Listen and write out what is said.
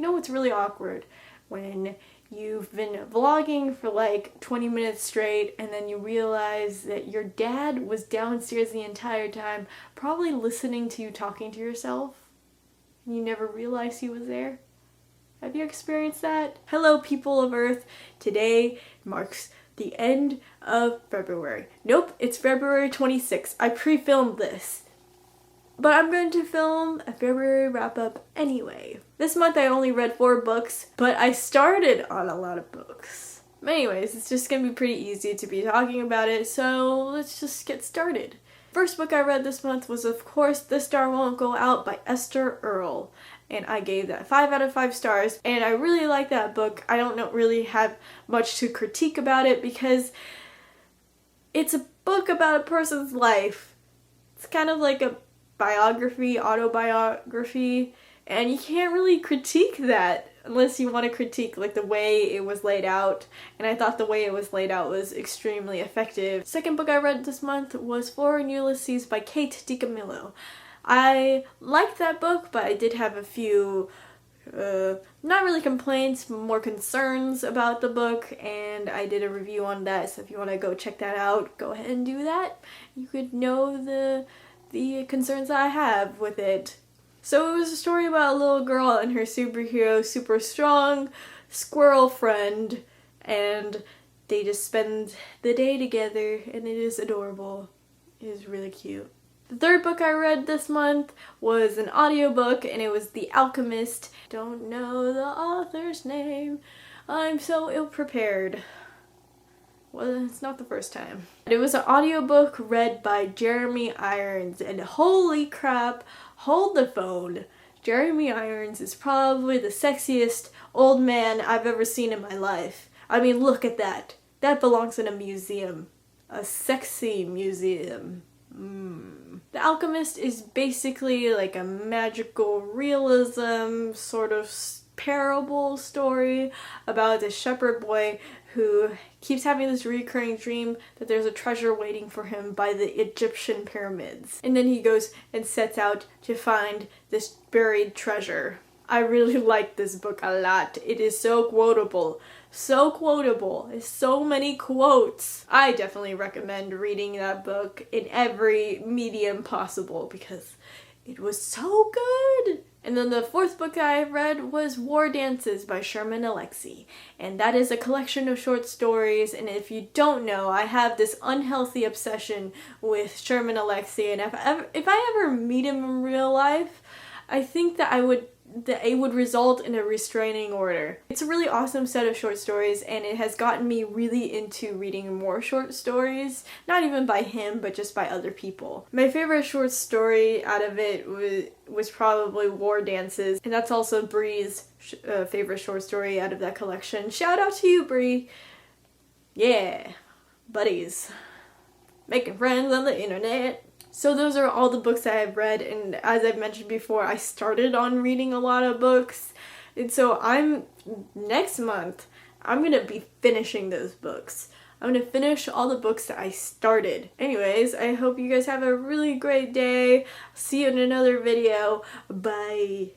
know it's really awkward when you've been vlogging for like 20 minutes straight and then you realize that your dad was downstairs the entire time, probably listening to you talking to yourself, and you never realized he was there? Have you experienced that? Hello, people of Earth. Today marks the end of February. Nope, it's February 26th. I pre-filmed this. But I'm going to film a February wrap-up anyway. This month I only read 4 books, but I started on a lot of books. Anyways, it's just gonna be pretty easy to be talking about it, so let's just get started. First book I read this month was, of course, The Star Won't Go Out by Esther Earl. And I gave that 5 out of 5 stars, and I really like that book. I don't really have much to critique about it because it's a book about a person's life. It's kind of like a biography, autobiography, and you can't really critique that unless you want to critique like the way it was laid out, and I thought the way it was laid out was extremely effective. Second book I read this month was Flora and Ulysses by Kate DiCamillo. I liked that book, but I did have a few not really complaints, more concerns about the book, and I did a review on that, so if you want to go check that out, go ahead and do that. You could know the concerns that I have with it. So it was a story about a little girl and her superhero, super strong squirrel friend, and they just spend the day together, and it is adorable. It is really cute. The third book I read this month was an audiobook, and it was The Alchemist. Don't know the author's name. I'm so ill-prepared. Well, it's not the first time. It was an audiobook read by Jeremy Irons, and holy crap, hold the phone. Jeremy Irons is probably the sexiest old man I've ever seen in my life. I mean, look at that. That belongs in a museum. A sexy museum. The Alchemist is basically like a magical realism sort of parable story about this shepherd boy who keeps having this recurring dream that there's a treasure waiting for him by the Egyptian pyramids. And then he goes and sets out to find this buried treasure. I really like this book a lot. It is so quotable. So quotable. There's so many quotes. I definitely recommend reading that book in every medium possible because it was so good. And then the fourth book I read was War Dances by Sherman Alexie. And that is a collection of short stories. And if you don't know, I have this unhealthy obsession with Sherman Alexie. And if I ever meet him in real life, I think that it would result in a restraining order. It's a really awesome set of short stories, and it has gotten me really into reading more short stories, not even by him, but just by other people. My favorite short story out of it was probably War Dances, and that's also Bree's favorite short story out of that collection. Shout out to you, Bree! Yeah, buddies. Making friends on the internet. So those are all the books that I've read, and as I've mentioned before, I started on reading a lot of books, and so next month, I'm gonna be finishing those books. I'm gonna finish all the books that I started. Anyways, I hope you guys have a really great day. See you in another video. Bye.